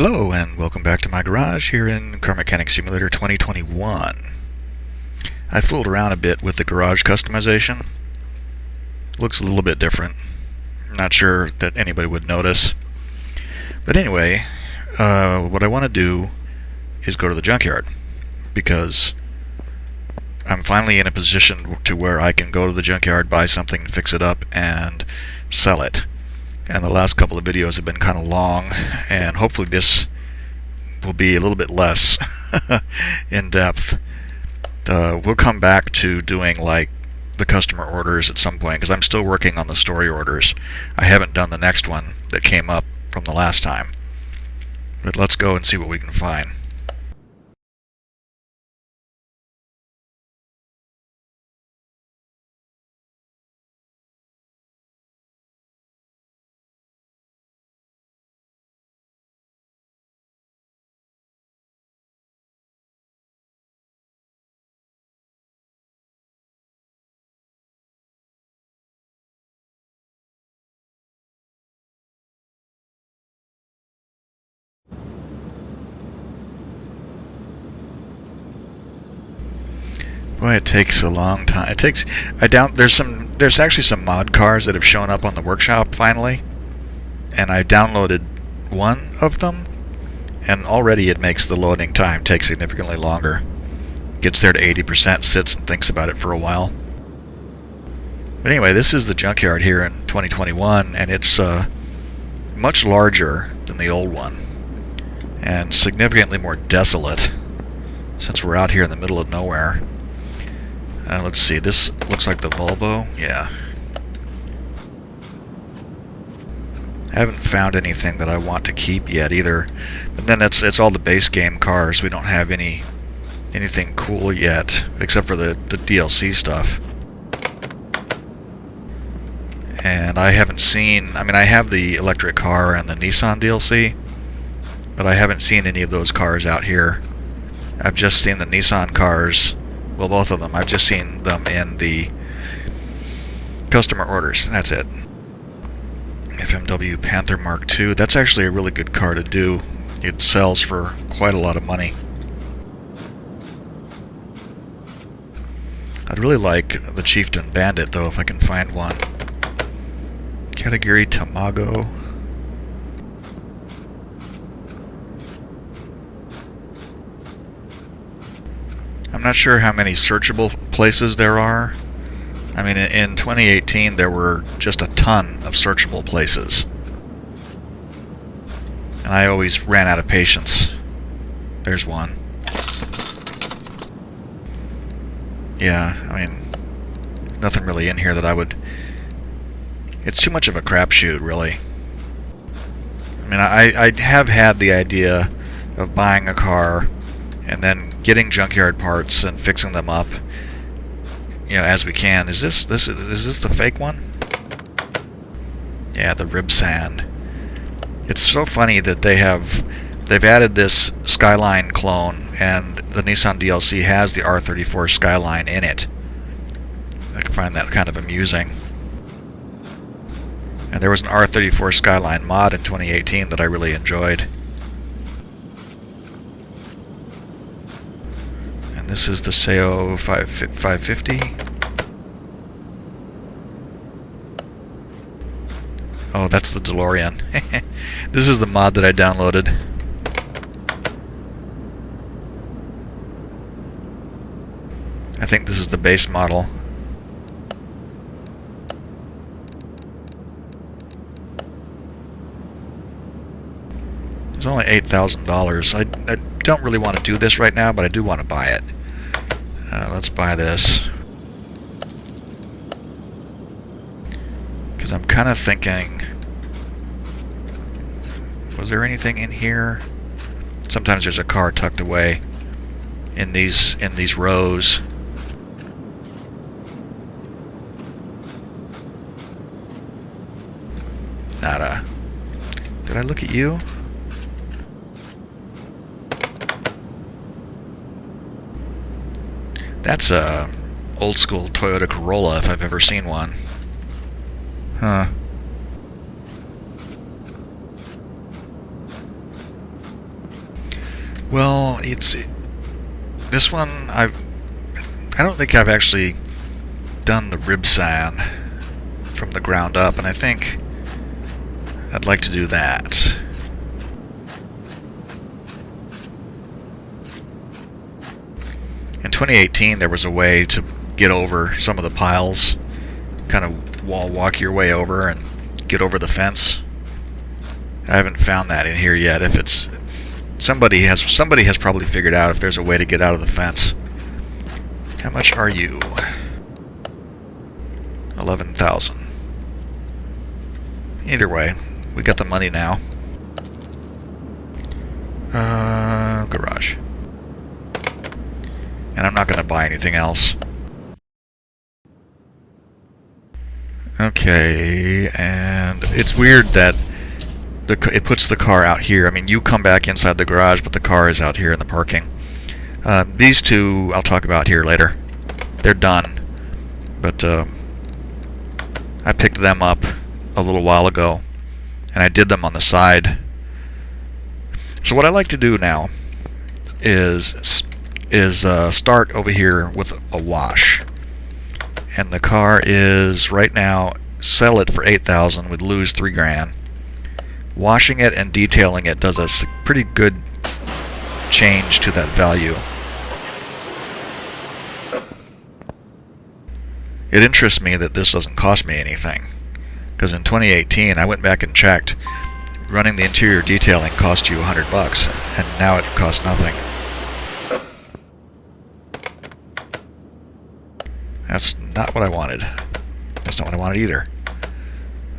Hello and welcome back to my garage here in Car Mechanic Simulator 2021. I fooled around a bit with the garage customization. Looks a little bit different. Not sure that anybody would notice. But anyway, what I want to do is go to the junkyard, because I'm finally in a position to where I can go to the junkyard, buy something, fix it up, and sell it. And the last couple of videos have been kind of long, and hopefully this will be a little bit less in depth. We'll come back to doing like the customer orders at some point, because I'm still working on the story orders. I haven't done the next one that came up from the last time. But let's go and see what we can find. Boy, it takes a long time. There's actually some mod cars that have shown up on the workshop finally, and I downloaded one of them, and already it makes the loading time take significantly longer. Gets there to 80%, sits and thinks about it for a while. But anyway, this is the junkyard here in 2021, and it's much larger than the old one, and significantly more desolate, since we're out here in the middle of nowhere. Let's see, this looks like the Volvo. Yeah. I haven't found anything that I want to keep yet either. But then it's all the base game cars. We don't have anything cool yet, except for the DLC stuff. And I haven't seen, I have the electric car and the Nissan DLC, but I haven't seen any of those cars out here. I've just seen the Nissan cars. Well, both of them. I've just seen them in the customer orders. That's it. FMW Panther Mark II. That's actually a really good car to do. It sells for quite a lot of money. I'd really like the Chieftain Bandit, though, if I can find one. Category Tamago. I'm not sure how many searchable places there are. In 2018 there were just a ton of searchable places, and I always ran out of patience. There's one. Yeah, nothing really in here that I would... It's too much of a crapshoot, really. I have had the idea of buying a car and then getting junkyard parts and fixing them up, as we can. Is this the fake one? Yeah, the rib sand. It's so funny that they've added this Skyline clone, and the Nissan DLC has the R34 Skyline in it. I find that kind of amusing. And there was an R34 Skyline mod in 2018 that I really enjoyed. This is the Seo 550. Oh, that's the DeLorean. This is the mod that I downloaded. I think this is the base model. It's only $8,000. I don't really want to do this right now, but I do want to buy it. Let's buy this. Because I'm kind of thinking... Was there anything in here? Sometimes there's a car tucked away in these rows. Nada. Did I look at you? That's a old school Toyota Corolla if I've ever seen one. Huh. Well, it's this one. I don't think I've actually done the rib sand from the ground up, and I think I'd like to do that. In 2018, there was a way to get over some of the piles, kind of walk your way over and get over the fence. I haven't found that in here yet. If it's somebody has probably figured out if there's a way to get out of the fence. How much are you? 11,000. Either way, we got the money now. Garage. And I'm not going to buy anything else. Okay, and it's weird that it puts the car out here. I mean, you come back inside the garage, but the car is out here in the parking. These two I'll talk about here later. They're done, but I picked them up a little while ago, and I did them on the side. So what I like to do now is start over here with a wash, and the car is right now, sell it for 8,000, would lose 3 grand. Washing it and detailing it does a pretty good change to that value. It interests me that this doesn't cost me anything, because in 2018 I went back and checked. Running the interior detailing cost you $100, and now it costs nothing. That's not what I wanted. That's not what I wanted either.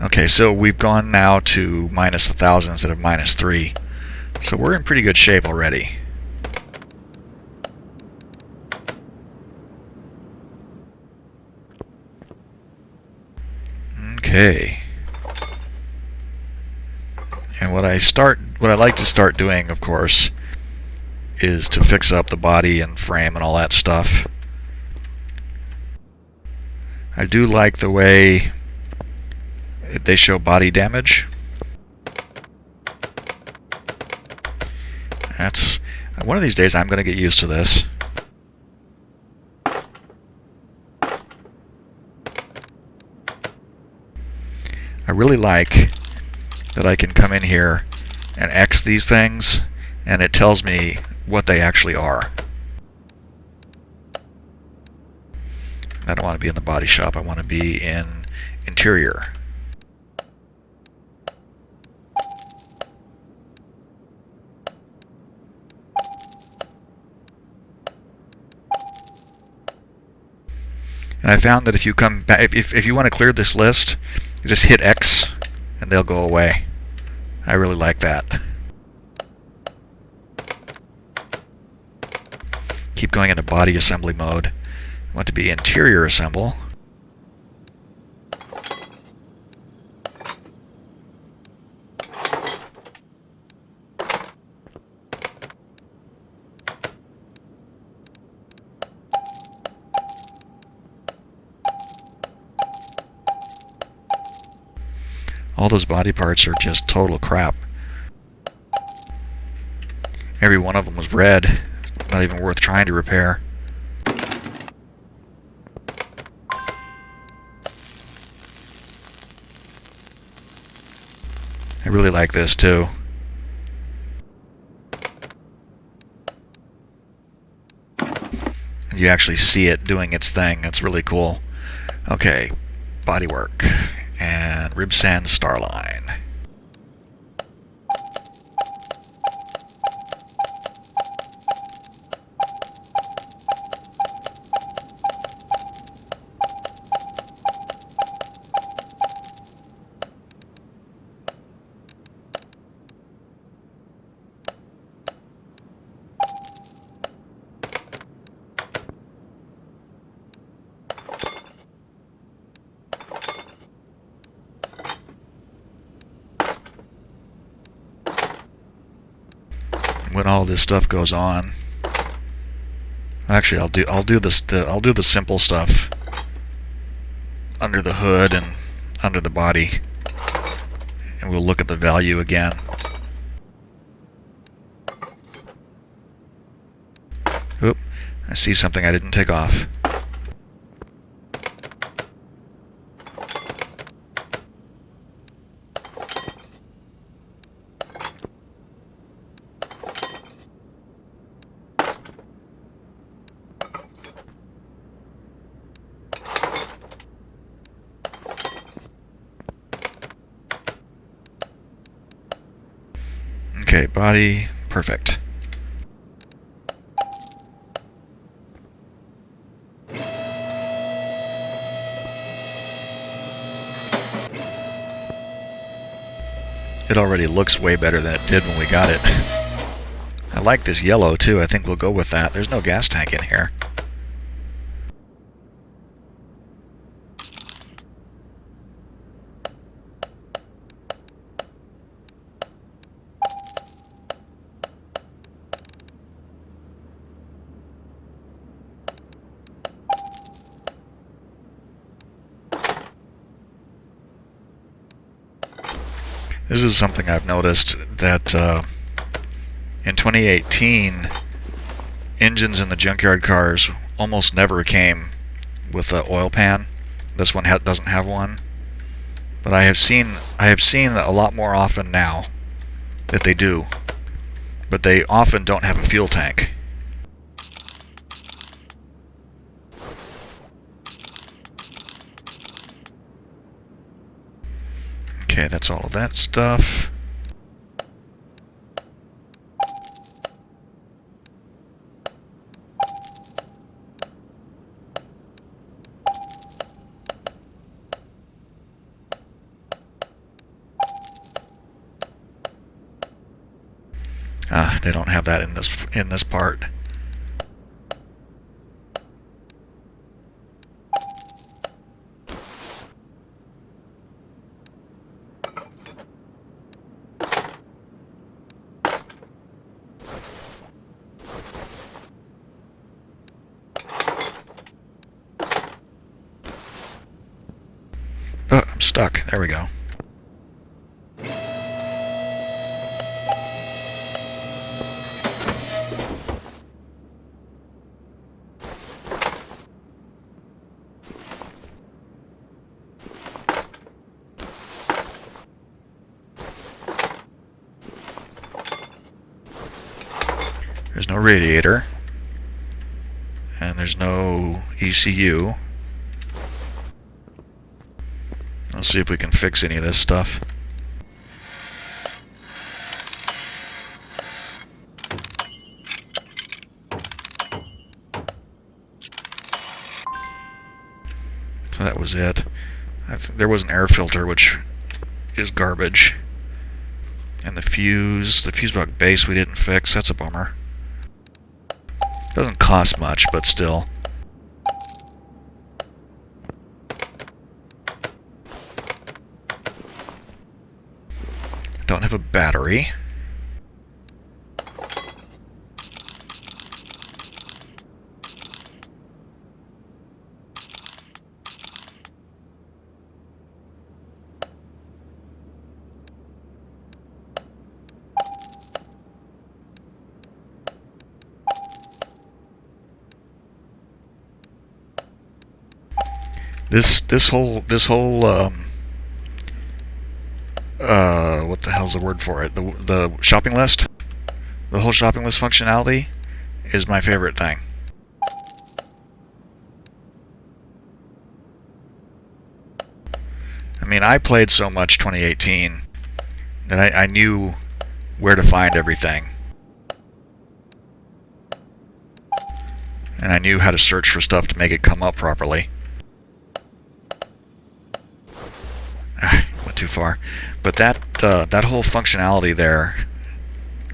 Okay, so we've gone now to minus 1,000 instead of minus 3. So we're in pretty good shape already. Okay. And what I like to start doing, of course, is to fix up the body and frame and all that stuff. I do like the way they show body damage. That's one of these days I'm going to get used to this. I really like that I can come in here and X these things, and it tells me what they actually are. I don't want to be in the body shop. I want to be in interior. And I found that if you come back, if you want to clear this list, you just hit X and they'll go away. I really like that. Keep going into body assembly mode. I want to be interior assemble. All those body parts are just total crap. Every one of them was red. Not even worth trying to repair. I really like this too. You actually see it doing its thing. That's really cool. Okay, bodywork and rib sand starline. When all this stuff goes on, actually I'll do the simple stuff under the hood and under the body, and we'll look at the value again. I see something I didn't take off. Okay, body, perfect. It already looks way better than it did when we got it. I like this yellow too. I think we'll go with that. There's no gas tank in here. This is something I've noticed, that in 2018, engines in the junkyard cars almost never came with an oil pan. This one doesn't have one, but I have seen a lot more often now that they do, but they often don't have a fuel tank. Okay, that's all of that stuff. They don't have that in this part. Oh, I'm stuck. There we go. There's no radiator, and there's no ECU. Let's see if we can fix any of this stuff. So that was it. There was an air filter, which is garbage. And the fuse box base we didn't fix. That's a bummer. Doesn't cost much, but still. Don't have a battery. This whole what the hell's the word for it? The shopping list? The whole shopping list functionality is my favorite thing. I mean, I played so much 2018 that I knew where to find everything. And I knew how to search for stuff to make it come up properly. Went too far. But that whole functionality there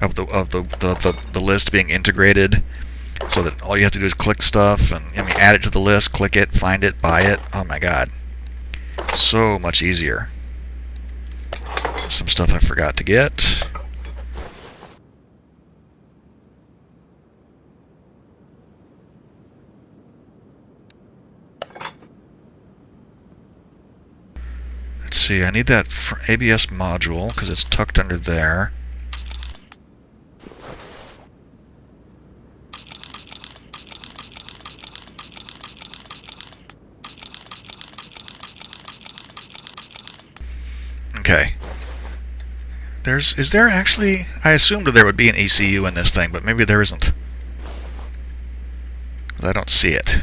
of the list being integrated, so that all you have to do is click stuff and add it to the list, click it, find it, buy it. Oh my god, so much easier. Some stuff I forgot to get. Let's see, I need that ABS module because it's tucked under there. Okay. Is there actually... I assumed there would be an ECU in this thing, but maybe there isn't. I don't see it.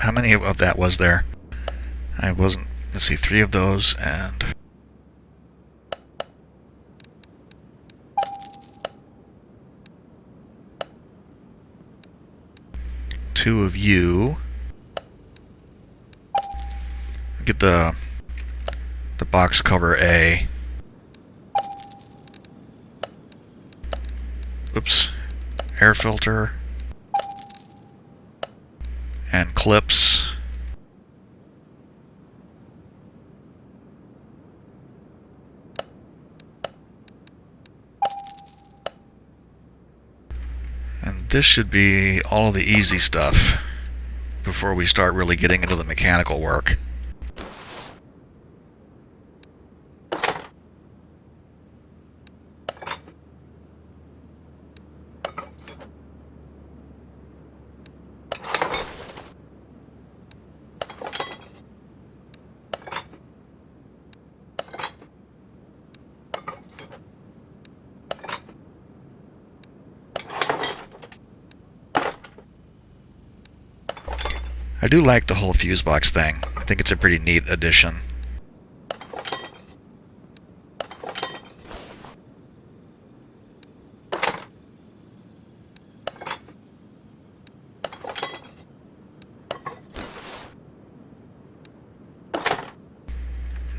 How many of that was there? I wasn't... Let's see, 3 of those and... 2 of you. Get the box cover A. Oops. Air filter. And clips. And this should be all of the easy stuff before we start really getting into the mechanical work. I do like the whole fuse box thing. I think it's a pretty neat addition.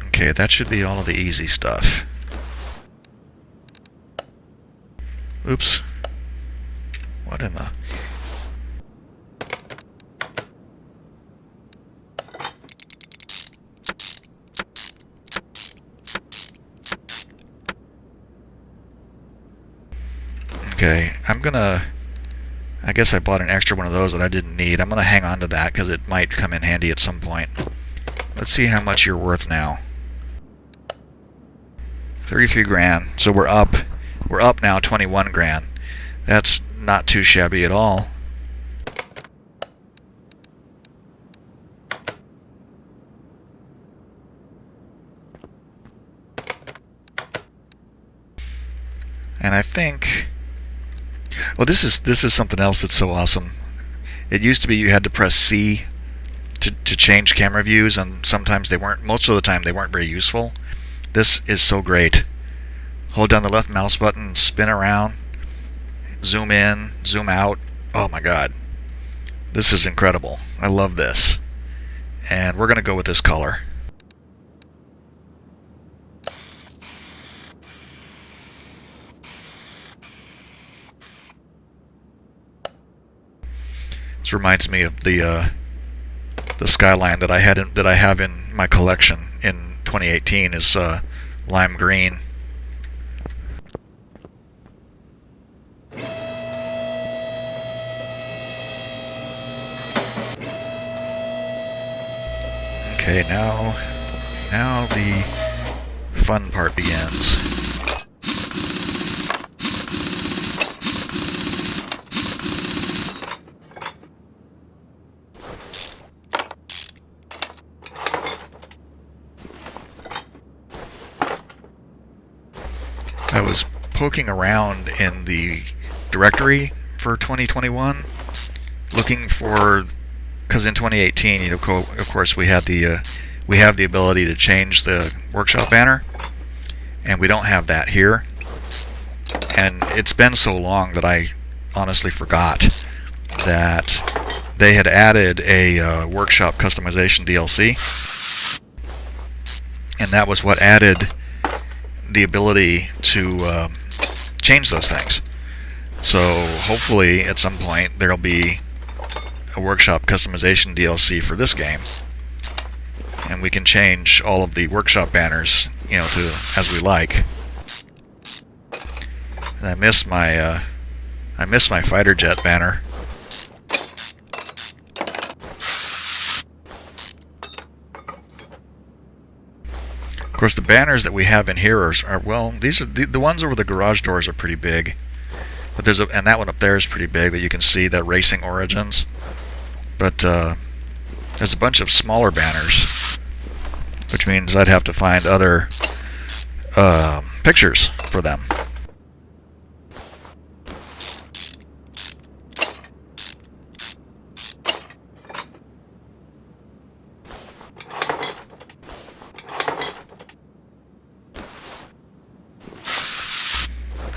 Okay, that should be all of the easy stuff. Oops. What in the... Okay, I guess I bought an extra one of those that I didn't need. I'm gonna hang on to that because it might come in handy at some point. Let's see how much you're worth now. 33 grand. So we're up now 21 grand. That's not too shabby at all. And I think... Well, this is something else that's so awesome. It used to be you had to press C to change camera views, and sometimes they weren't, most of the time they weren't very useful. This is so great. Hold down the left mouse button, spin around, zoom in, zoom out. Oh my god. This is incredible. I love this. And we're going to go with this color. This reminds me of the Skyline that I have in my collection in 2018 is lime green. Okay, now the fun part begins. I was poking around in the directory for 2021, looking for, because in 2018, you know, of course, we have the ability to change the workshop banner, and we don't have that here. And it's been so long that I honestly forgot that they had added a workshop customization DLC, and that was what added the ability to change those things. So hopefully at some point there'll be a workshop customization DLC for this game, and we can change all of the workshop banners, you know, to as we like. I missed my fighter jet banner. Of course, the banners that we have in here are well, these are the ones over the garage doors are pretty big. But and that one up there is pretty big that you can see, that Racing Origins. But there's a bunch of smaller banners, which means I'd have to find other pictures for them.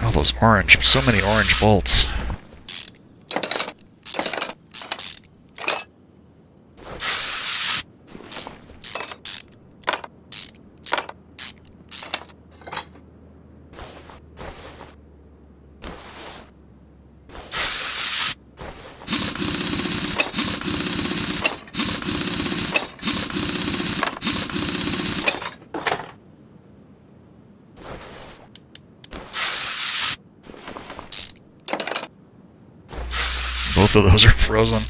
All those orange, so many orange bolts. Both of those are frozen.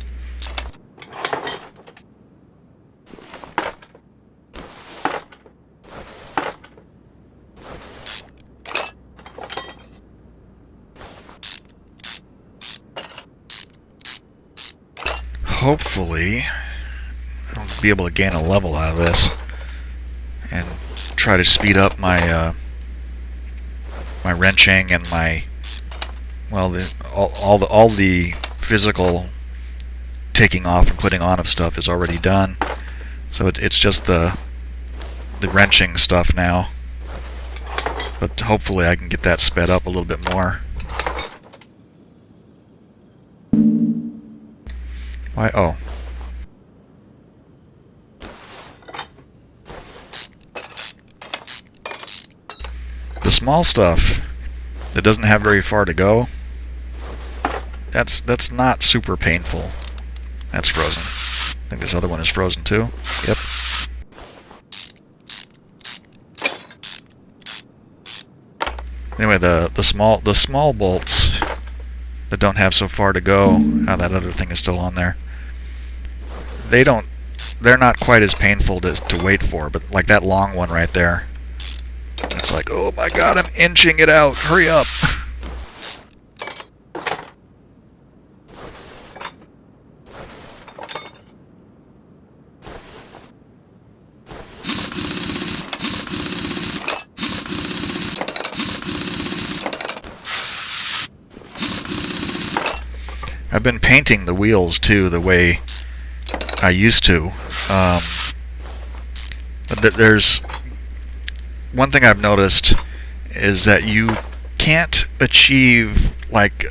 Hopefully, I'll be able to gain a level out of this and try to speed up my my wrenching and my, well, all the physical taking off and putting on of stuff is already done, so it's just the wrenching stuff now. But hopefully I can get that sped up a little bit more. Why? Oh. The small stuff that doesn't have very far to go, that's not super painful. That's frozen. I think this other one is frozen too. Yep. Anyway, the small bolts that don't have so far to go, that other thing is still on there. They're not quite as painful to wait for, but like that long one right there, it's like, oh my god, I'm inching it out. Hurry up. I've been painting the wheels too the way I used to. But there's one thing I've noticed is that you can't achieve, like,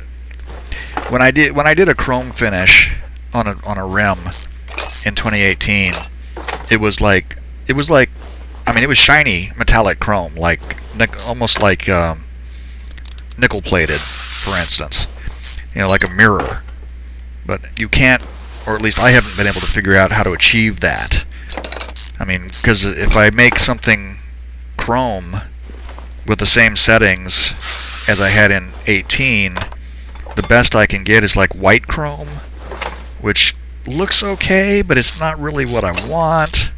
when I did a chrome finish on a rim in 2018, it was like I mean, it was shiny metallic chrome, like almost like nickel plated, for instance, you know, like a mirror. But you can't, or at least I haven't been able to figure out how to achieve that. I mean, because if I make something chrome with the same settings as I had in 18, the best I can get is like white chrome, which looks okay, but it's not really what I want.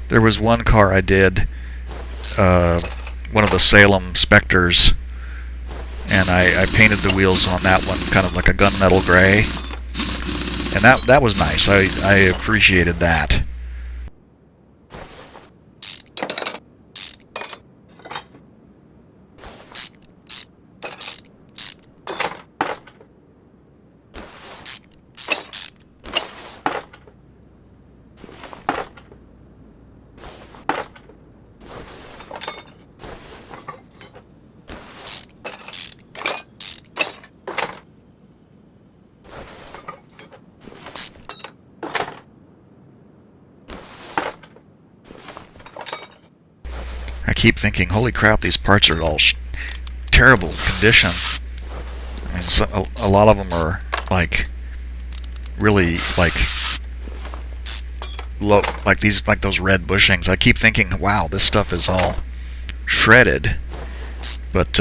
There was one car I did, one of the Salem Spectres, and I painted the wheels on that one kind of like a gunmetal gray, and that was nice. I appreciated that. I keep thinking, holy crap, these parts are all terrible condition. I mean, so, a lot of them are like really like like those red bushings. I keep thinking, wow, this stuff is all shredded, but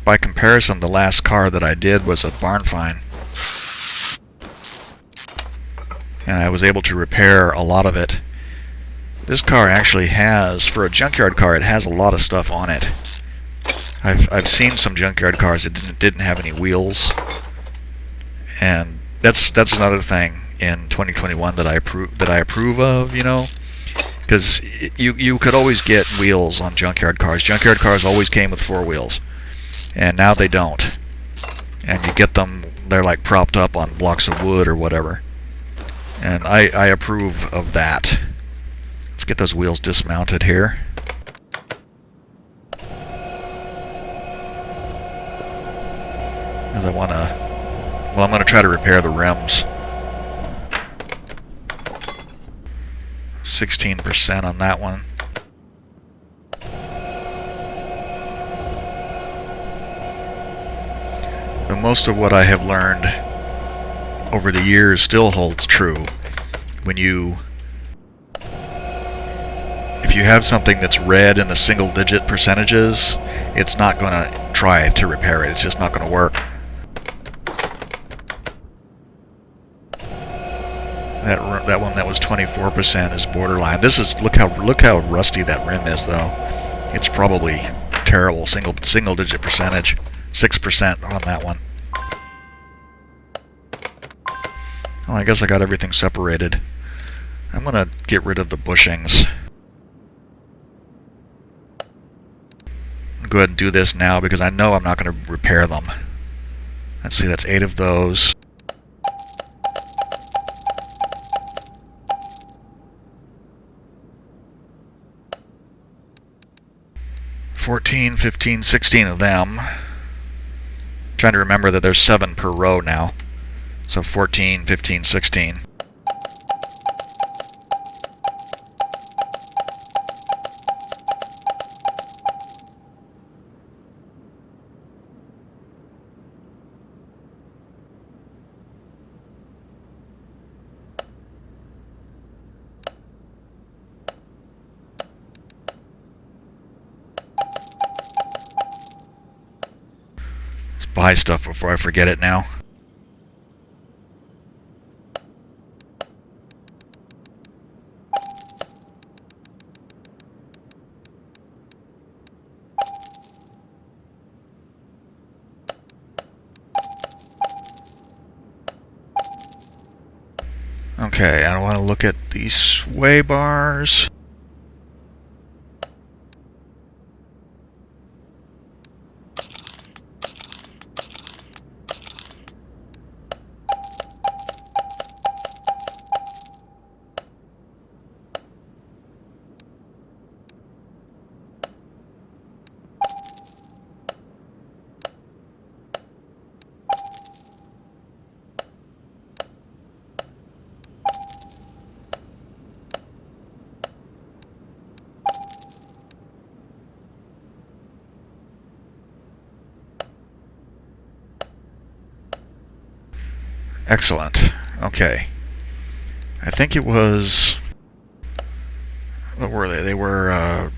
by comparison, the last car that I did was a barn find, and I was able to repair a lot of it. This car actually has, for a junkyard car, it has a lot of stuff on it. I've seen some junkyard cars that didn't have any wheels, and that's another thing in 2021 that I approve of, you know, because you could always get wheels on junkyard cars. Junkyard cars always came with 4 wheels, and now they don't. And you get them, they're like propped up on blocks of wood or whatever. And I approve of that. Let's get those wheels dismounted here. Because I want to, well, I'm going to try to repair the rims. 16% on that one. Though most of what I have learned over the years still holds true. If you have something that's red in the single-digit percentages, it's not going to try to repair it. It's just not going to work. That one that was 24% is borderline. This is look how rusty that rim is, though. It's probably terrible, single-digit percentage, 6% on that one. Oh, I guess I got everything separated. I'm gonna get rid of the bushings. Go ahead and do this now because I know I'm not going to repair them. Let's see, that's 8 of those. $14, $15, $16 of them. Trying to remember that there's 7 per row now. So 14, 15, 16. Buy stuff before I forget it now. Okay, I want to look at these sway bars. Excellent. Okay. I think it was... What were they? They were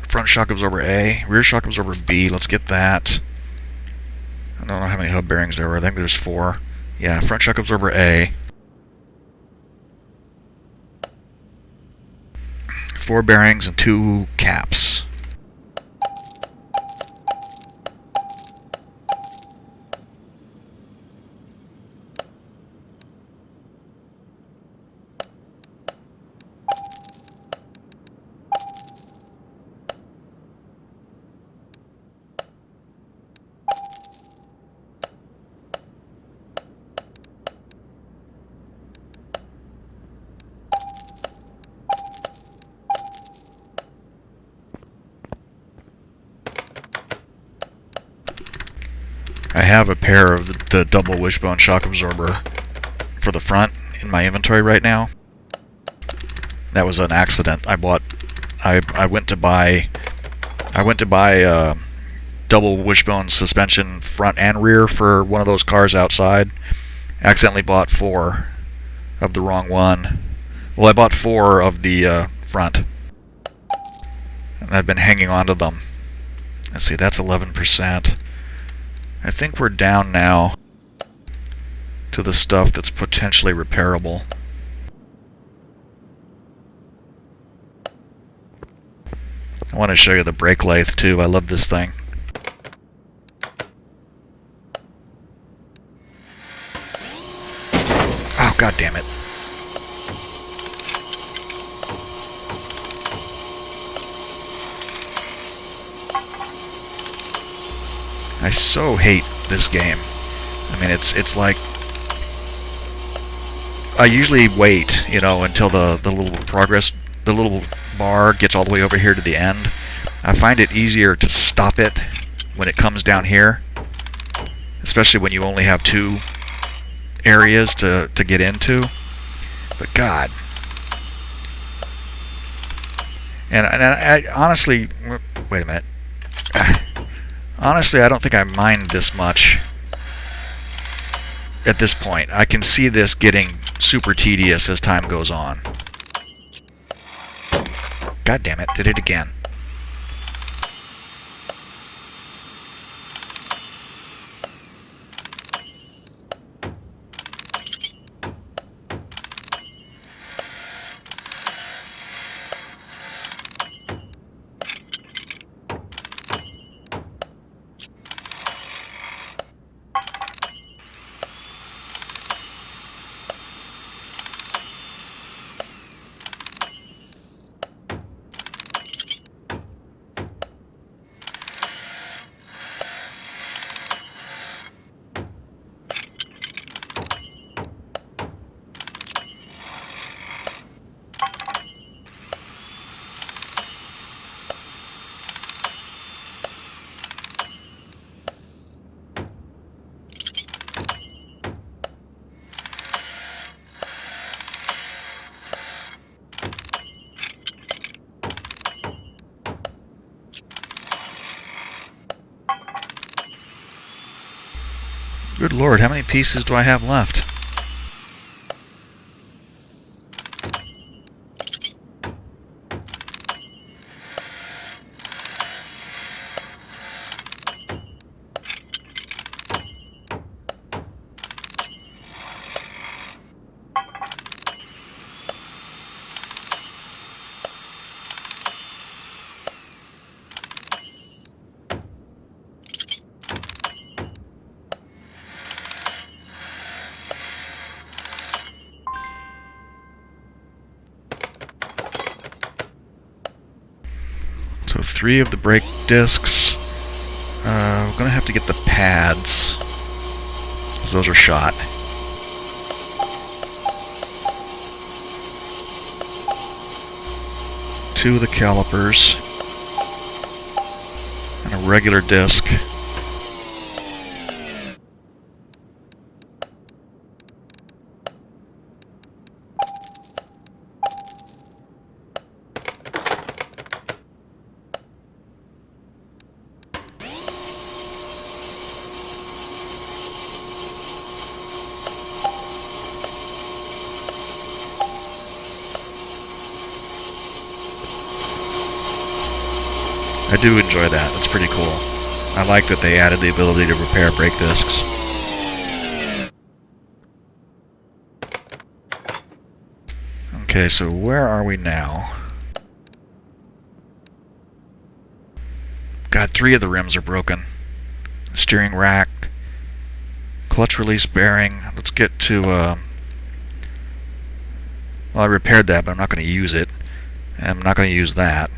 front shock absorber A, rear shock absorber B. Let's get that. I don't know how many hub bearings there were. I think there's 4. Yeah, front shock absorber A. 4 bearings and 2 caps. I have a pair of the double wishbone shock absorber for the front in my inventory right now. That was an accident. I went to buy double wishbone suspension front and rear for one of those cars outside. Accidentally bought 4 of the wrong one. Well, I bought 4 of the front, and I've been hanging on to them. Let's see, that's 11%. I think we're down now to the stuff that's potentially repairable. I want to show you the brake lathe too. I love this thing. Oh, god damn it. I so hate this game. I mean, it's like I usually wait, you know, until the little bar gets all the way over here to the end. I find it easier to stop it when it comes down here, especially when you only have 2 areas to get into. But God, and I honestly, wait a minute. Honestly, I don't think I mind this much at this point. I can see this getting super tedious as time goes on. God damn it, did it again. Good Lord, how many pieces do I have left? So 3 of the brake discs. We're going to have to get the pads, because those are shot. Two of the calipers. And a regular disc. I do enjoy that. That's pretty cool. I like that they added the ability to repair brake discs. Okay, so where are we now? God, 3 of the rims are broken. Steering rack, clutch release bearing. Let's get to, well, I repaired that, but I'm not going to use it. I'm not going to use that.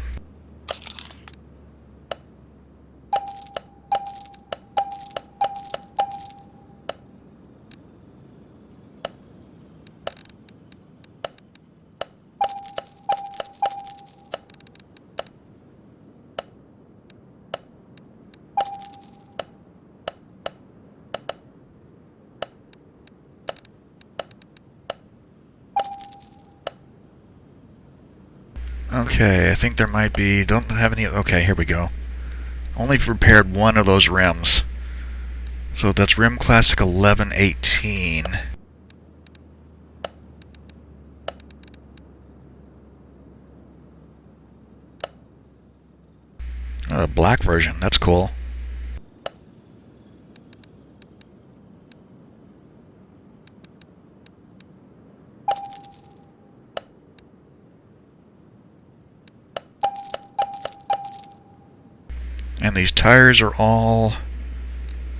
Okay, I think there might be... Don't have any... Okay, here we go. Only repaired 1 of those rims. So that's rim classic 1118. A black version. That's cool. And these tires are all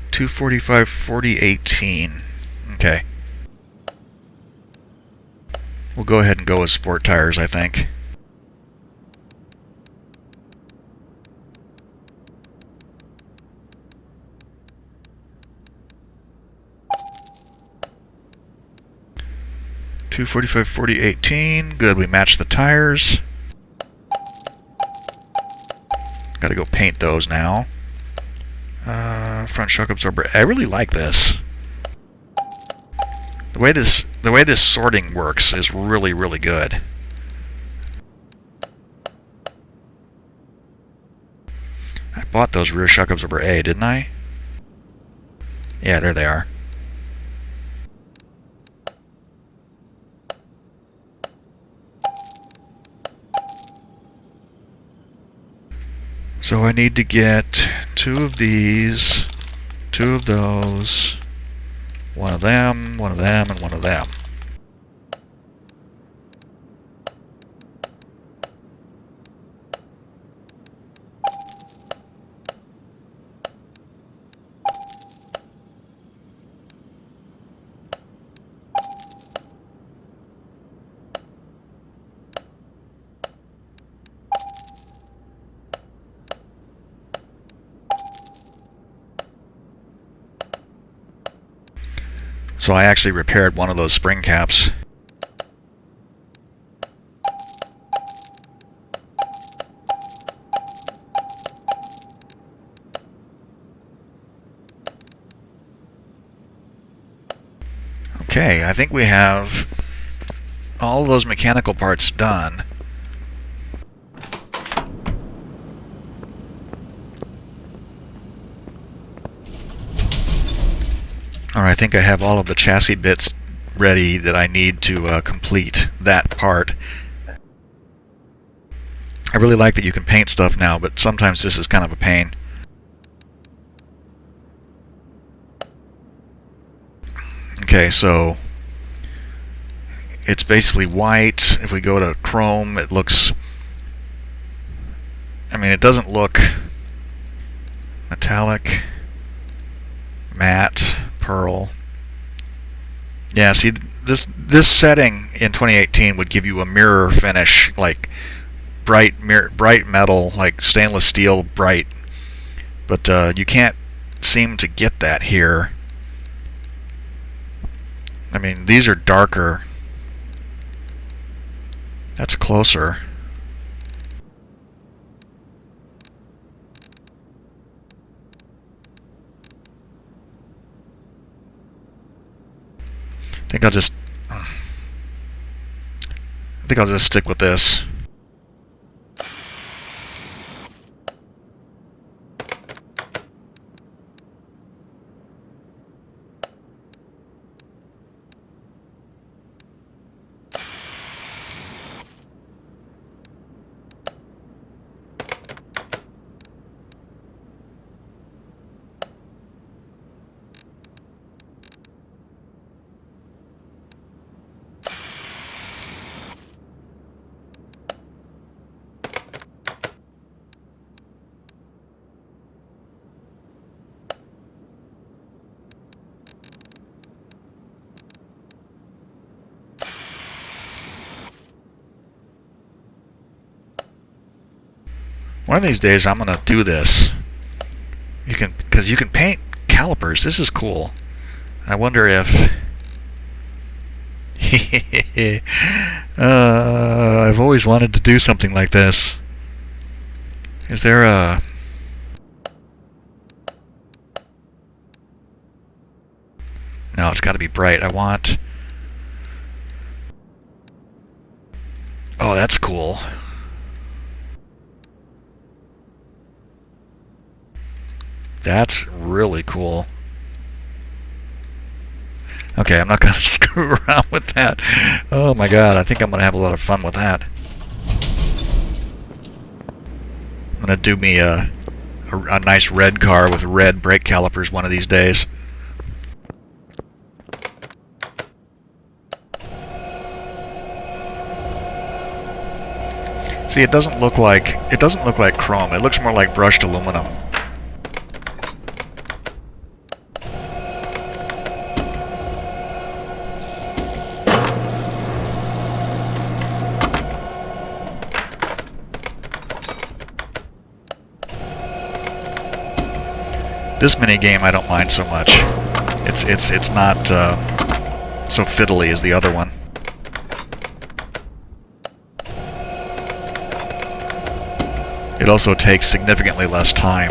245 4018. Okay. We'll go ahead and go with sport tires, I think. $245.40.18. Good, we match the tires. Gotta go paint those now. Front shock absorber. I really like this. The way this sorting works is really, really good. I bought those rear shock absorber A, didn't I? Yeah, there they are. So I need to get 2 of these, 2 of those, 1 of them, 1 of them, and 1 of them. So I actually repaired one of those spring caps. Okay, I think we have all those mechanical parts done. Or I think I have all of the chassis bits ready that I need to complete that part. I really like that you can paint stuff now, but sometimes this is kind of a pain. Okay, so it's basically white. If we go to chrome, it looks... I mean, it doesn't look metallic, matte, pearl. Yeah, see, this setting in 2018 would give you a mirror finish, like bright metal, like stainless steel bright. But you can't seem to get that here. I mean, these are darker. That's closer. I think I'll just stick with this. One of these days I'm gonna do this. Because you can paint calipers. This is cool. I wonder if I've always wanted to do something like this. Is there a... No, it's got to be bright. I want... Oh, that's cool. That's really cool. Okay, I'm not going to screw around with that. Oh my god, I think I'm going to have a lot of fun with that. I'm going to do me a a nice red car with red brake calipers one of these days. See, it doesn't look like chrome. It looks more like brushed aluminum. This mini game I don't mind so much. It's not so fiddly as the other one. It also takes significantly less time.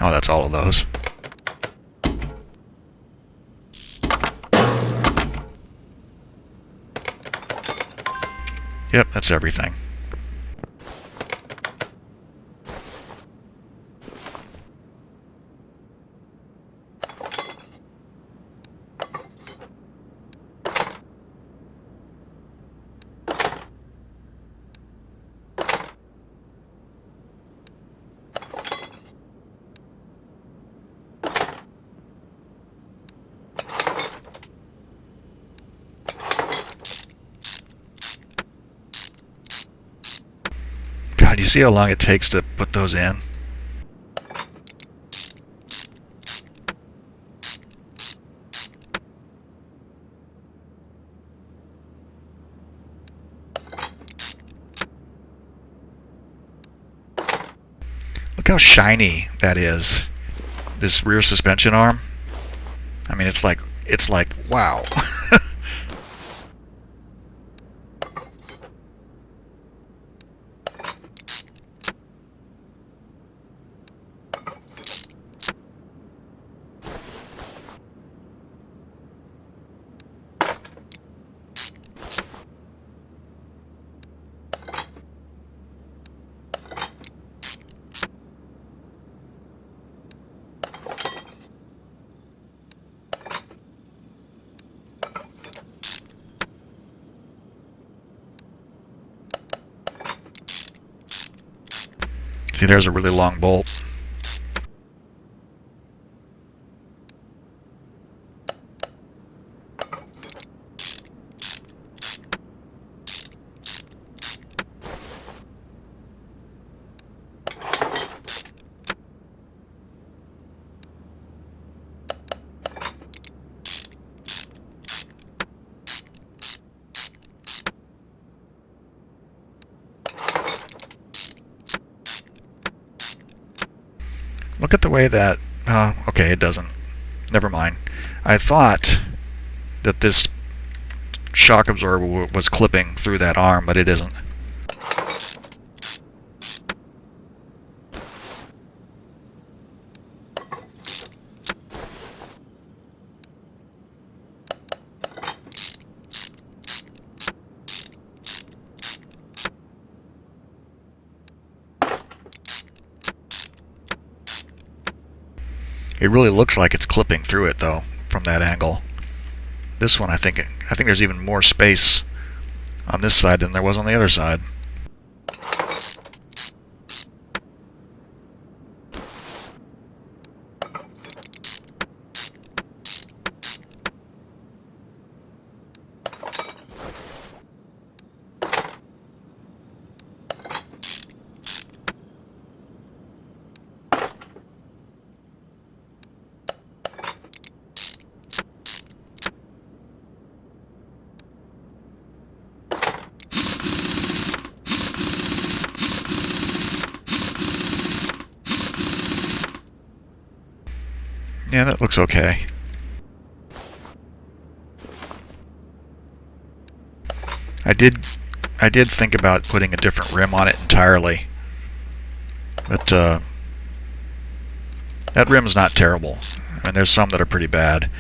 Oh, that's all of those. Yep, that's everything. God, you see how long it takes to put those in? Look how shiny that is. This rear suspension arm. I mean, it's like wow. See, there's a really long bolt. Look at the way that... okay, it doesn't. Never mind. I thought that this shock absorber was clipping through that arm, but it isn't. It really looks like it's clipping through it, though, from that angle. This one, I think there's even more space on this side than there was on the other side. Yeah, that looks okay. I did think about putting a different rim on it entirely, but that rim's not terrible. I mean, there's some that are pretty bad.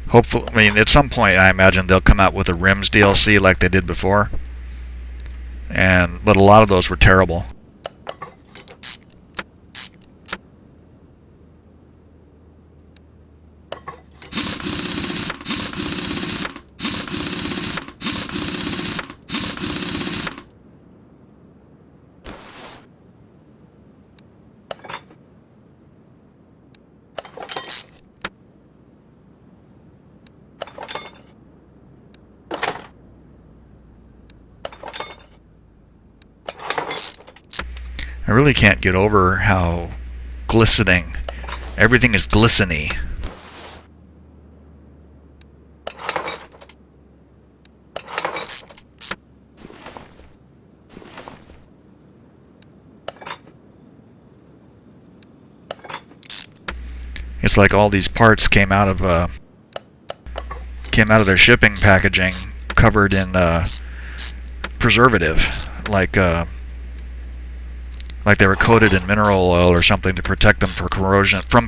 Hopefully, I mean, at some point, I imagine they'll come out with a rims DLC like they did before, but a lot of those were terrible. I really can't get over how glistening. Everything is glisteny. It's like all these parts came out of their shipping packaging covered in preservative, like they were coated in mineral oil or something to protect them from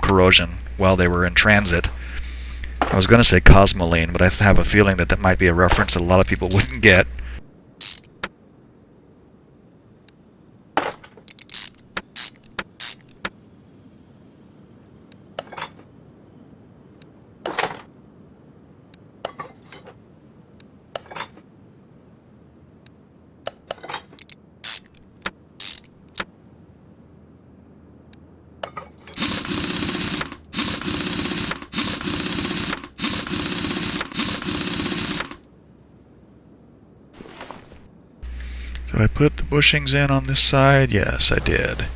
corrosion while they were in transit. I was going to say cosmoline, but I have a feeling that might be a reference that a lot of people wouldn't get. Did I put the bushings in on this side? Yes, I did.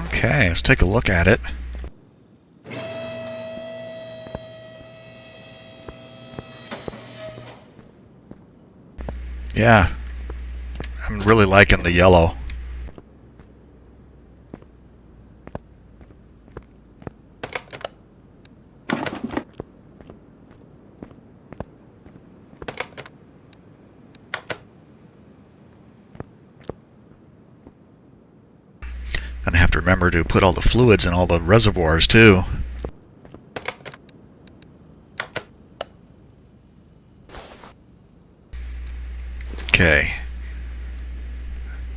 Okay, let's take a look at it. Yeah, I'm really liking the yellow. Gonna have to remember to put all the fluids in all the reservoirs too. Okay.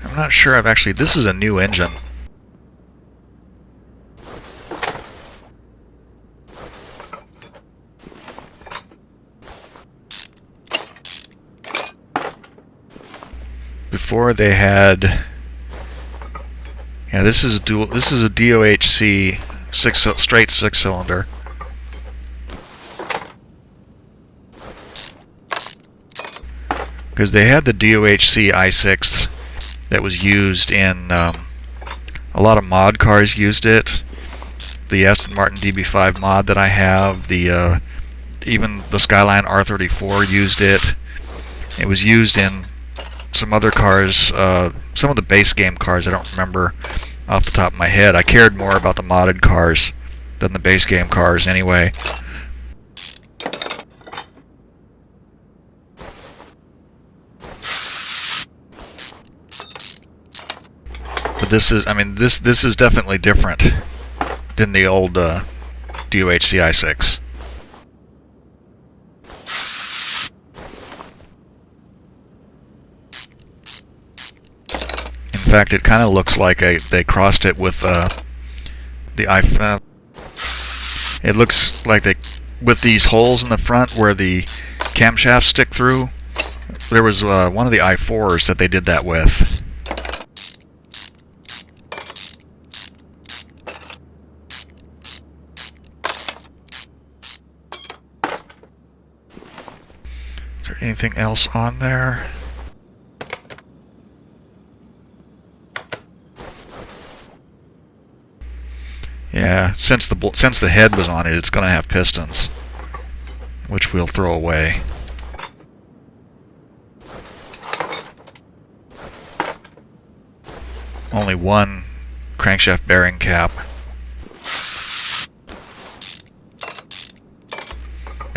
I'm not sure I've actually... This is a new engine. Before they had... Yeah, this is dual. This is a DOHC straight six-cylinder. Because they had the DOHC i6 that was used in a lot of mod cars used it. The Aston Martin DB5 mod that I have, even the Skyline R34 used it. It was used in some other cars, some of the base game cars. I don't remember off the top of my head. I cared more about the modded cars than the base game cars anyway. But this is, I mean, this is definitely different than the old DOHC i6. In fact, it kind of looks like they crossed it with the iPhone. It looks like with these holes in the front where the camshafts stick through. There was one of the i4s that they did that with. Is there anything else on there? Yeah, since the head was on it, it's going to have pistons, which we'll throw away. Only one crankshaft bearing cap.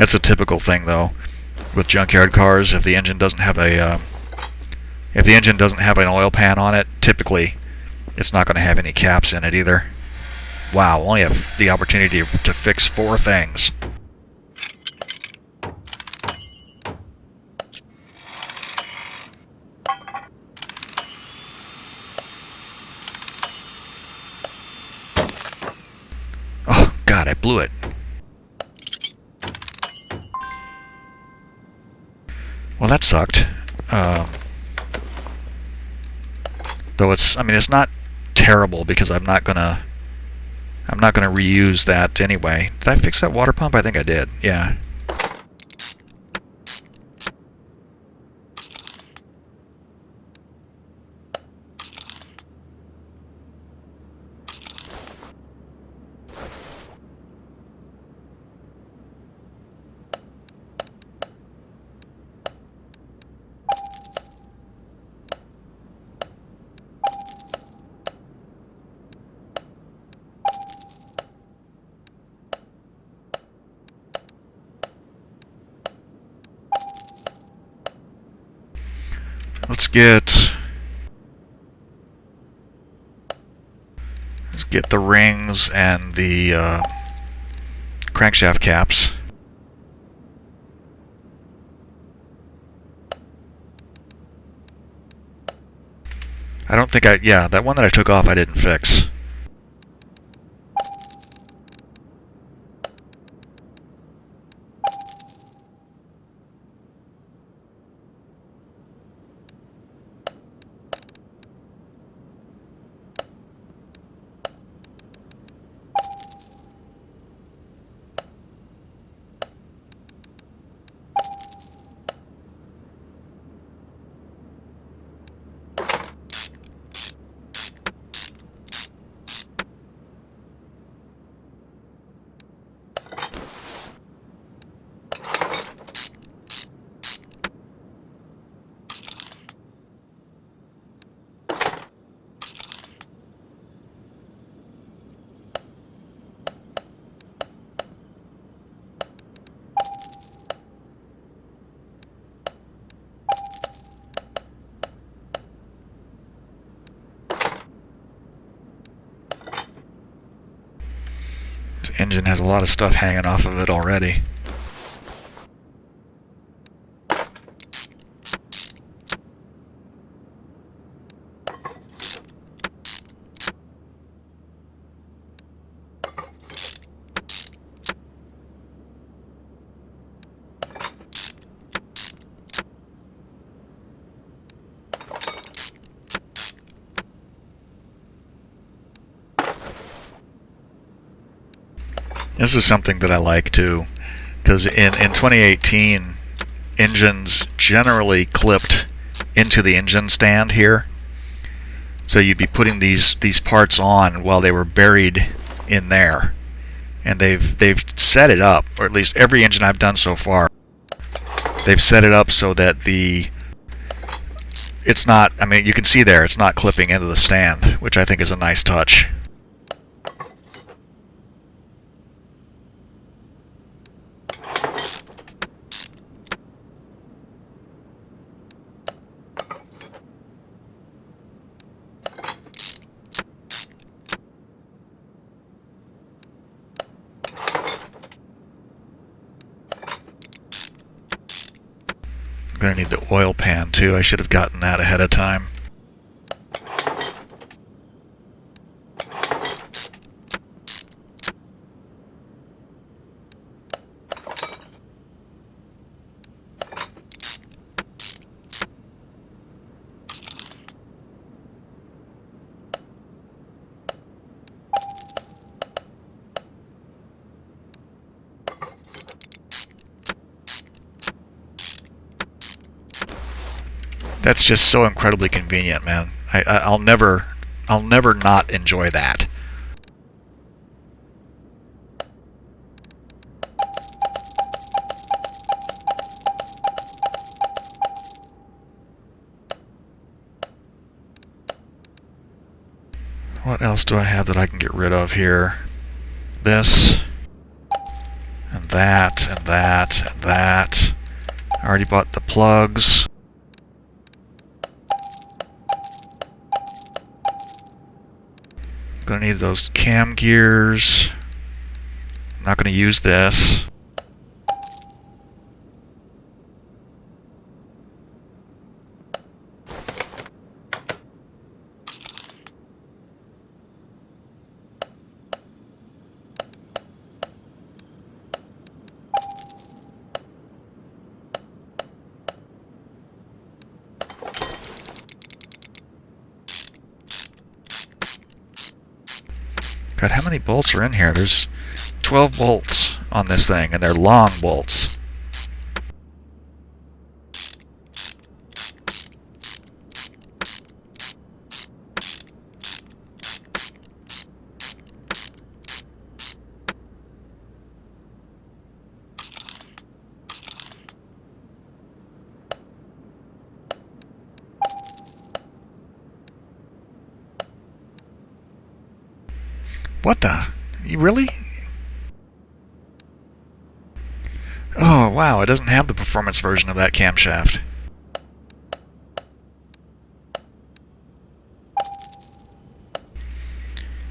That's a typical thing, though, with junkyard cars. If the engine doesn't have an oil pan on it, typically it's not going to have any caps in it either. Wow, only have the opportunity to fix 4 things. Oh, God, I blew it. Well, that sucked. Though it's not terrible because I'm not gonna reuse that anyway. Did I fix that water pump? I think I did. Yeah. Let's get the rings and the crankshaft caps. I don't think yeah, that one that I took off I didn't fix. This engine has a lot of stuff hanging off of it already. This is something that I like too, because in 2018, engines generally clipped into the engine stand here. So you'd be putting these parts on while they were buried in there, and they've set it up, or at least every engine I've done so far, they've set it up so that it's not. I mean, you can see there, it's not clipping into the stand, which I think is a nice touch. I'm going to need the oil pan too. I should have gotten that ahead of time. That's just so incredibly convenient, man. I'll never not enjoy that. What else do I have that I can get rid of here? This and that, and that, and that. I already bought the plugs. Gonna need those cam gears. Not gonna use this. God, how many bolts are in here? There's 12 bolts on this thing, and they're long bolts. What the? You really? Oh, wow, it doesn't have the performance version of that camshaft.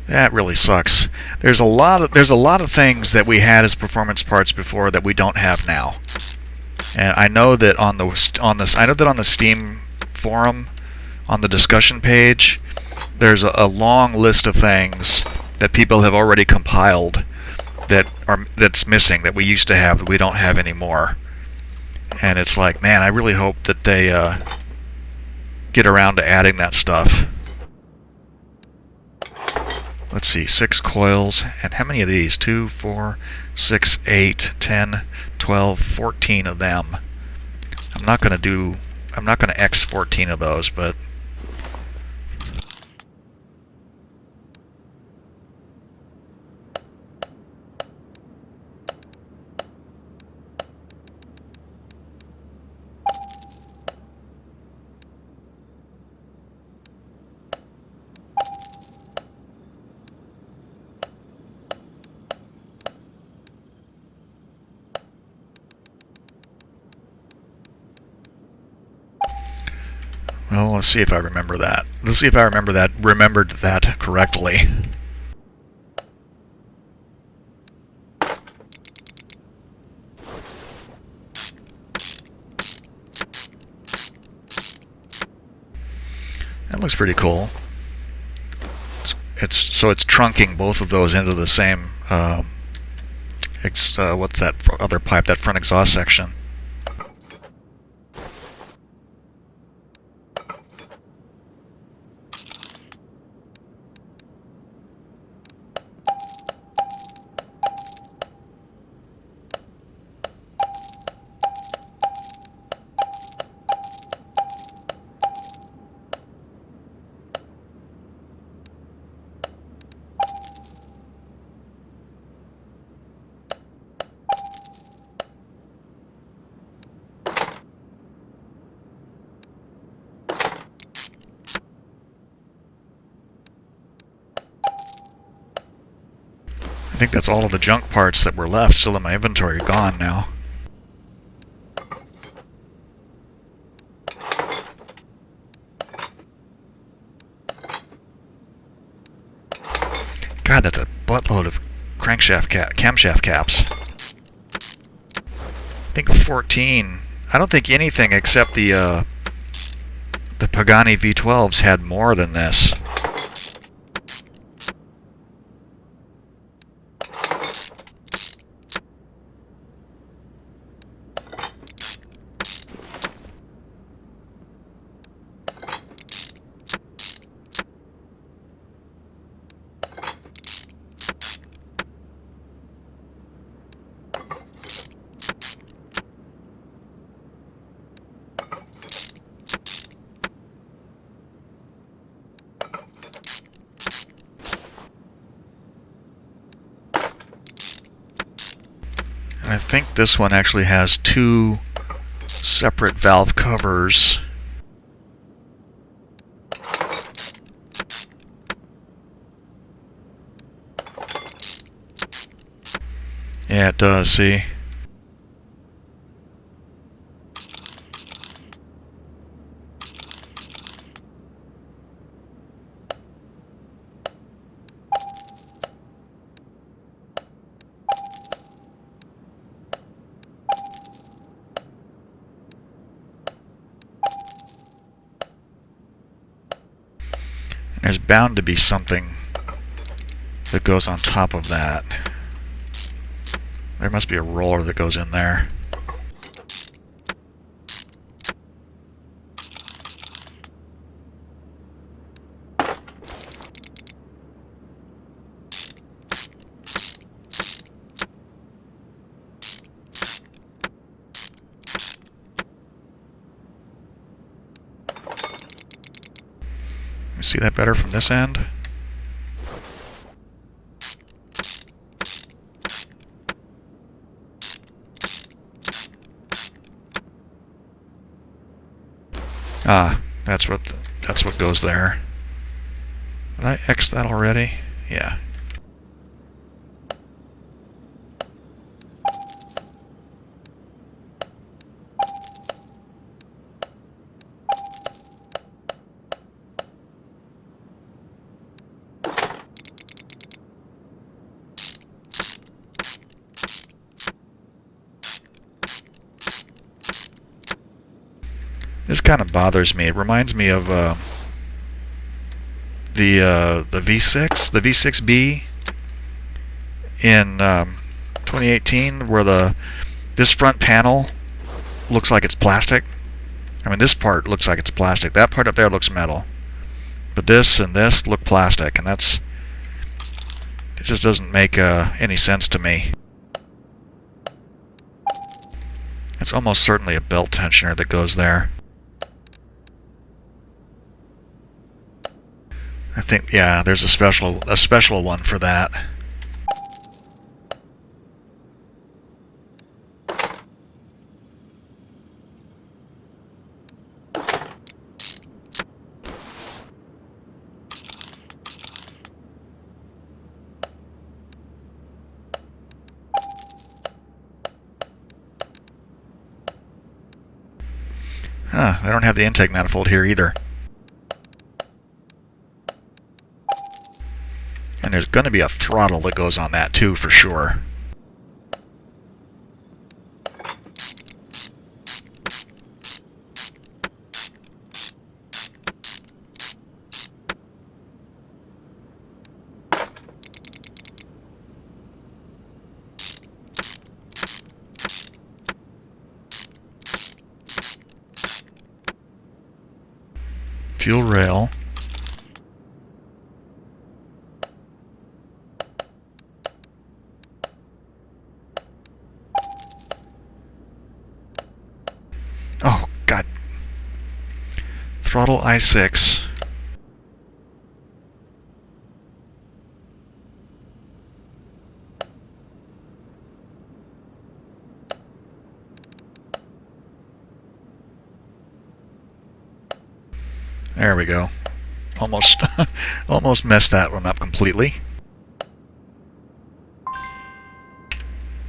That really sucks. There's a lot of things that we had as performance parts before that we don't have now. And I know that on the Steam forum, on the discussion page, there's a long list of things that people have already compiled that's missing, that we used to have that we don't have anymore. And it's like, man, I really hope that they get around to adding that stuff. Let's see, 6 coils, and how many of these? 2, 4, 6, 8, 10, 12, 14 of them. I'm not gonna X 14 of those, but well, let's see if I remember that. Let's see if I remembered that correctly. That looks pretty cool. It's trunking both of those into the same. What's that other pipe? That front exhaust section. I think that's all of the junk parts that were left still in my inventory gone now. God, that's a buttload of camshaft caps. I think 14. I don't think anything except the Pagani V12s had more than this. I think this one actually has 2 separate valve covers. Yeah, it does, see? There's bound to be something that goes on top of that. There must be a roller that goes in there. You see that better from this end? Ah, that's what goes there. Did I X that already? Yeah. This kind of bothers me. It reminds me of the V6, the V6B in 2018, where this front panel looks like it's plastic. I mean, this part looks like it's plastic. That part up there looks metal, but this and this look plastic, and it just doesn't make any sense to me. It's almost certainly a belt tensioner that goes there. I think, yeah, there's a special one for that. Huh, I don't have the intake manifold here either. And there's going to be a throttle that goes on that too, for sure. Fuel rail. Oh, God. Throttle I6. There we go. Almost, almost messed that one up completely.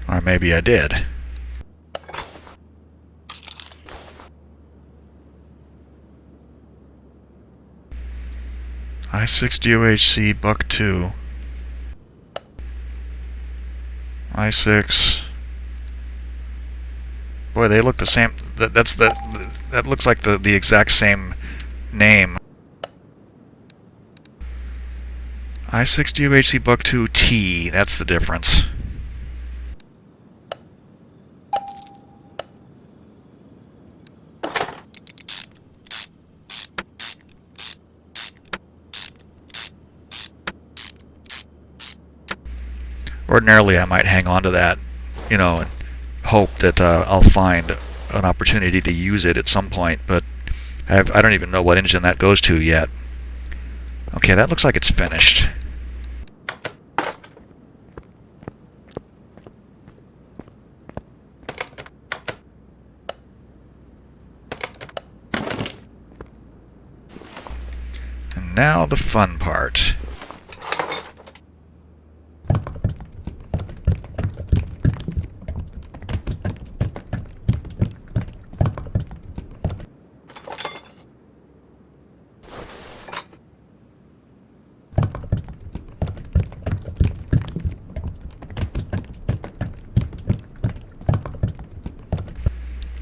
Or maybe I did. I6 DOHC Buck 2. I6. Boy, they look the same. That looks like the exact same name. I6 DOHC Buck 2 T. That's the difference. Ordinarily, I might hang on to that, you know, and hope that I'll find an opportunity to use it at some point, but I don't even know what engine that goes to yet. Okay, that looks like it's finished. And now the fun part.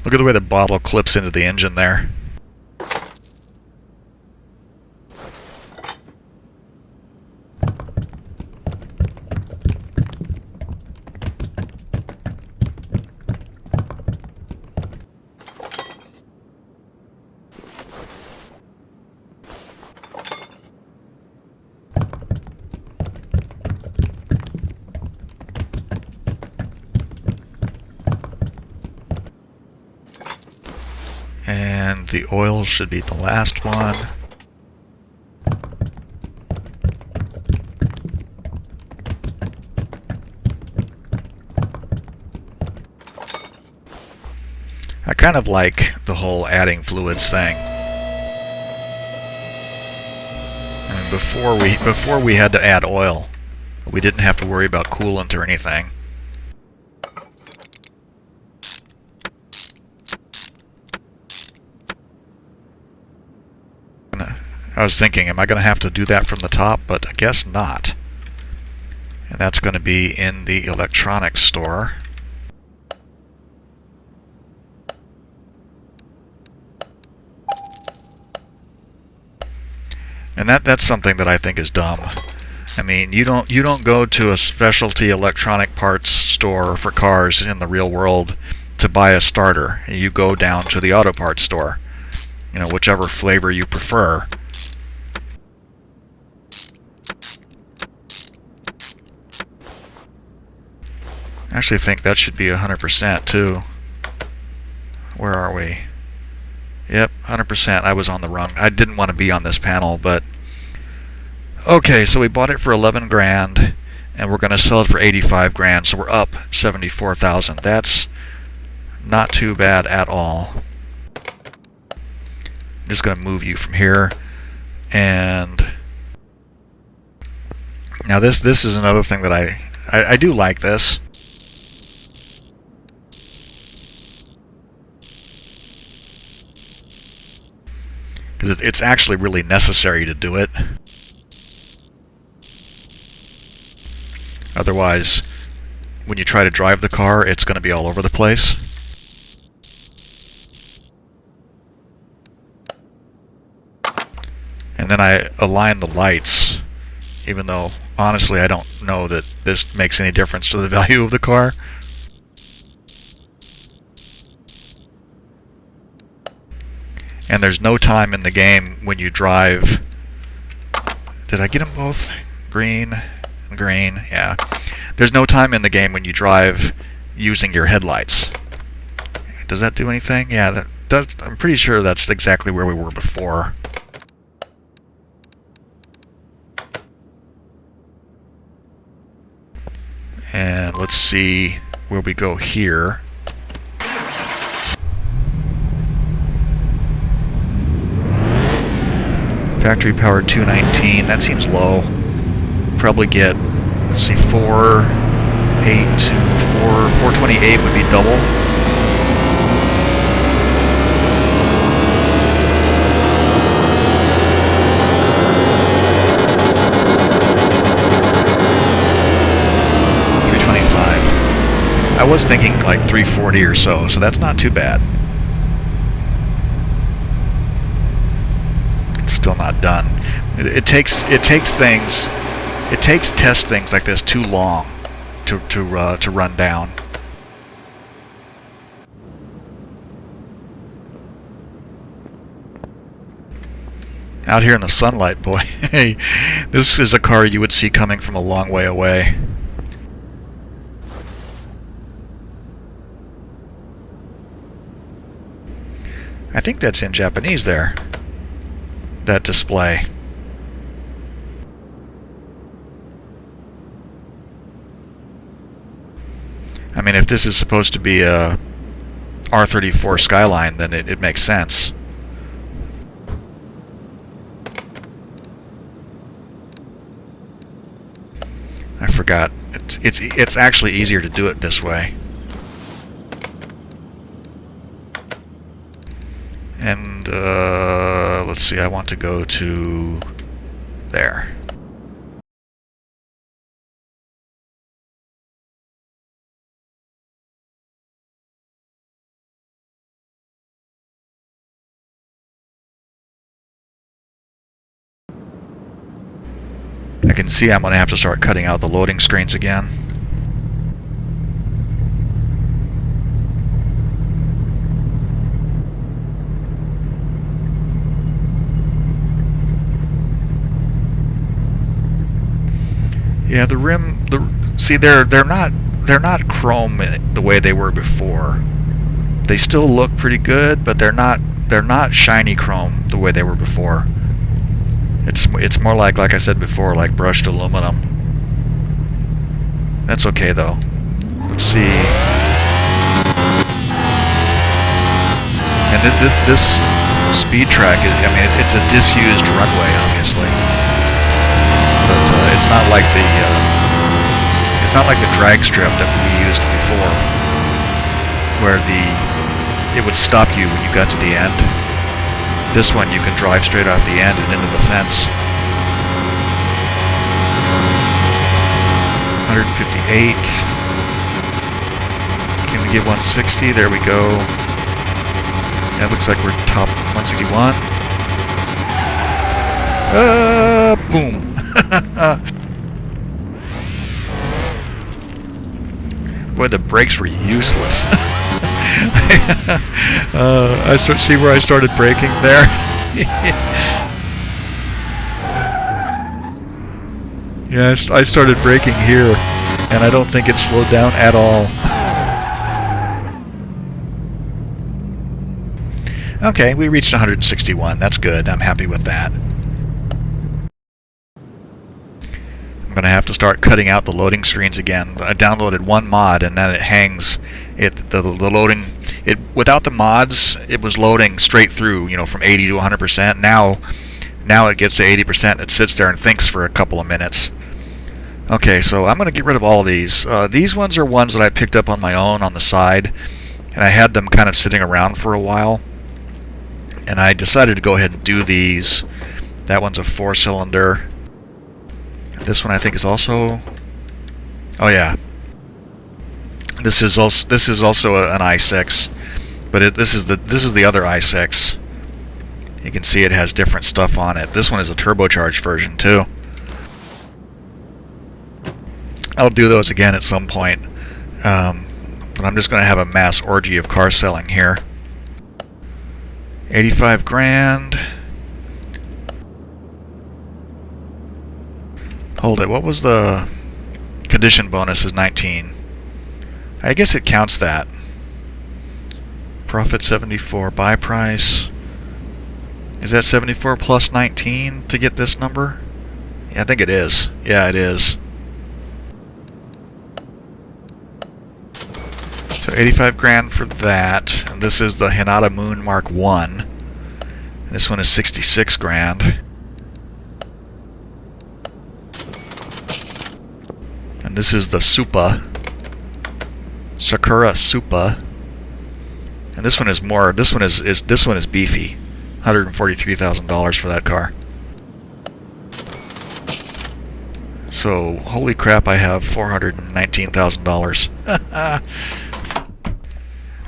Look at the way the bottle clips into the engine there. And the oil should be the last one. I kind of like the whole adding fluids thing. I mean, before we had to add oil, we didn't have to worry about coolant or anything. I was thinking, am I going to have to do that from the top? But I guess not. And that's going to be in the electronics store. And that's something that I think is dumb. I mean, you don't go to a specialty electronic parts store for cars in the real world to buy a starter. You go down to the auto parts store. You know, whichever flavor you prefer. I actually think that should be 100% too. Where are we? Yep, 100%. I was on the wrong. I didn't want to be on this panel, but okay. So we bought it for 11 grand, and we're going to sell it for 85 grand. So we're up 74,000. That's not too bad at all. I'm just going to move you from here, and now this is another thing that I do like this. Because it's actually really necessary to do it. Otherwise, when you try to drive the car, it's going to be all over the place. And then I align the lights, even though, honestly, I don't know that this makes any difference to the value of the car. And there's no time in the game when you drive. Did I get them both? Green and green, yeah. There's no time in the game when you drive using your headlights. Does that do anything? Yeah, that does. I'm pretty sure that's exactly where we were before. And let's see where we go here. Factory power 219, that seems low. Probably get, let's see, 428 would be double. I was thinking like 340 or so that's not too bad. It's still not done. It takes test things like this too long to run down. Out here in the sunlight, boy. Hey, this is a car you would see coming from a long way away. I think that's in Japanese there, that display. I mean, if this is supposed to be a R34 Skyline, then it makes sense. I forgot. It's actually easier to do it this way. And let's see, I want to go to there. can see I'm going to have to start cutting out the loading screens again. Yeah, the rim. See, they're not chrome the way they were before. They still look pretty good, but they're not shiny chrome the way they were before. It's more like I said before, like brushed aluminum. That's okay though. Let's see. And this speed track is, I mean, it's a disused runway, obviously. But it's not like the drag strip that we used before, where it would stop you when you got to the end. This one you can drive straight off the end and into the fence. 158. Can we get 160? There we go. That looks like we're top 161. Boom. Boy, the brakes were useless. See where I started braking there? Yeah, I started braking here, and I don't think it slowed down at all. Okay, we reached 161. That's good. I'm happy with that. I'm going to have to start cutting out the loading screens again. I downloaded one mod, and then it hangs. The loading, without the mods, it was loading straight through, you know, from 80 to 100%. Now it gets to 80%. It sits there and thinks for a couple of minutes. Okay, so I'm going to get rid of all of these. These ones are ones that I picked up on my own on the side, and I had them kind of sitting around for a while. And I decided to go ahead and do these. That one's a 4-cylinder. This one I think is also. Oh yeah. This is also an i6, but this is the other i6. You can see it has different stuff on it. This one is a turbocharged version too. I'll do those again at some point, but I'm just going to have a mass orgy of car selling here. 85 grand. Hold it. What was the condition bonus? Is 19. I guess it counts that. Profit 74. Buy price. Is that 74 plus 19 to get this number? Yeah, I think it is. Yeah, it is. So 85 grand for that. And this is the Hinata Moon Mark 1. This one is 66 grand. And this is the Supa. Sakura Supa. And this one is more, this one is beefy. $143,000 for that car. So, holy crap, I have $419,000.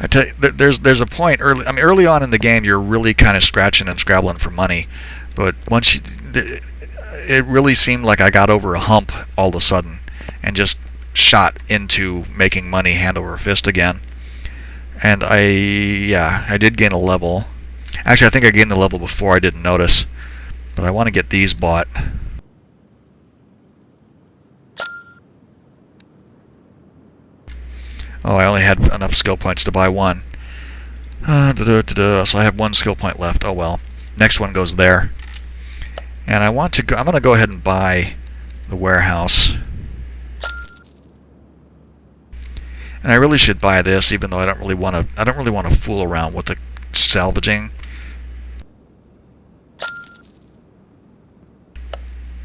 I tell you, there's a point early. I mean, early on in the game, you're really kind of scratching and scrabbling for money, but once it really seemed like I got over a hump all of a sudden, and just shot into making money hand over fist again. And I did gain a level. Actually, I think I gained the level before I didn't notice, but I want to get these bought. Oh, I only had enough skill points to buy one. So I have one skill point left. Oh well. Next one goes there. And I'm going to go ahead and buy the warehouse. And I really should buy this, even though I don't really want to fool around with the salvaging.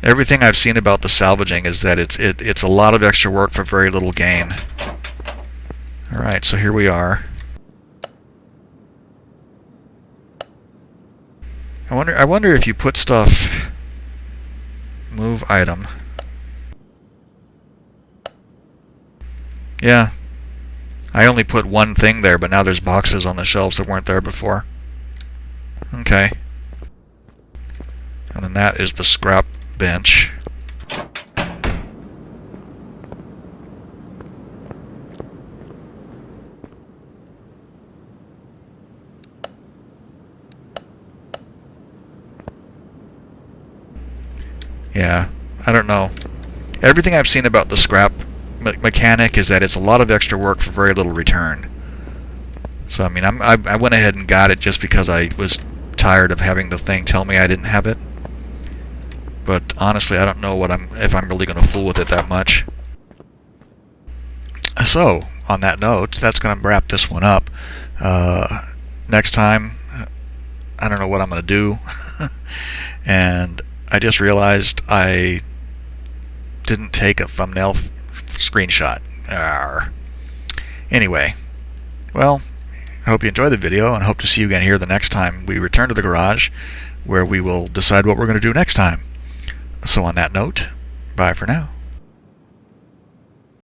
Everything I've seen about the salvaging is that it's a lot of extra work for very little gain. All right, so here we are. I wonder if you put stuff. Move item. Yeah. I only put one thing there, but now there's boxes on the shelves that weren't there before. Okay. And then that is the scrap bench. Yeah, I don't know. Everything I've seen about the scrap mechanic is that it's a lot of extra work for very little return. So I mean, I went ahead and got it just because I was tired of having the thing tell me I didn't have it. But honestly, I don't know if I'm really going to fool with it that much. So on that note, that's going to wrap this one up. Next time, I don't know what I'm going to do. And I just realized I didn't take a thumbnail screenshot. Anyway, well, I hope you enjoyed the video, and hope to see you again here the next time we return to the garage, where we will decide what we're going to do next time. So on that note, bye for now.